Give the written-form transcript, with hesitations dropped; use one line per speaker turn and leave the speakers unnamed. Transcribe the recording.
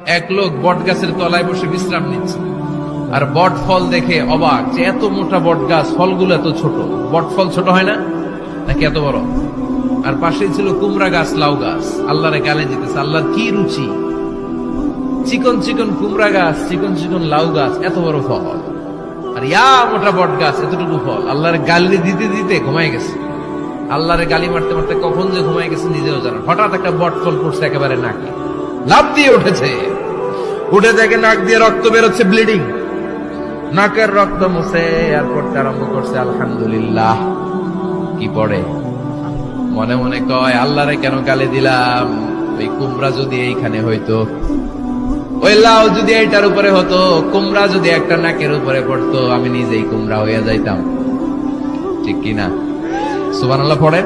এক লোক বট গাছের তলায় বসে বিশ্রাম নিচ্ছে, আর বট ফল দেখে অবাক যে এত মোটা বট গাছ, ফলগুলো এত ছোট। বট ফল ছোট হয় না নাকি এত বড়? আর পাশেই ছিল কুমড়া গাছ, লাউ গাছ। আল্লাহরে গালে দিতেছে, আল্লাহর কি রুচি! চিকন চিকন কুমড়া গাছ, চিকন চিকন লাউ গাছ, এত বড় ফল, আর ইয়া মোটা বট গাছ, এতটুকু ফল। আল্লাহরে গালি দিতে দিতে ঘুমাই গেছে। আল্লাহরে গালি মারতে মারতে কখন যে ঘুমাই গেছে নিজেও জানেন। হঠাৎ একটা বট ফল পড়ছে একেবারে নাকে, লাফ দিয়ে উঠেছে। উঠে দেখে নাক দিয়ে রক্ত বেরোচ্ছে, ব্লিডিং। নাকের রক্ত মুছে আর পড়তে আরম্ভ করছে আলহামদুলিল্লাহ। কি পড়ে? মনে মনে কয়, আল্লাহরে কেন গালি দিলাম? ওই কুমড়া যদি এইখানে হইতো, ওই লাউ যদি এইটার উপরে হতো, কুমড়া যদি একটা নাকের উপরে পড়তো, আমি নিজেই কুমড়া হইয়া যাইতাম। ঠিক কিনা? সুবহানাল্লাহ পড়ে।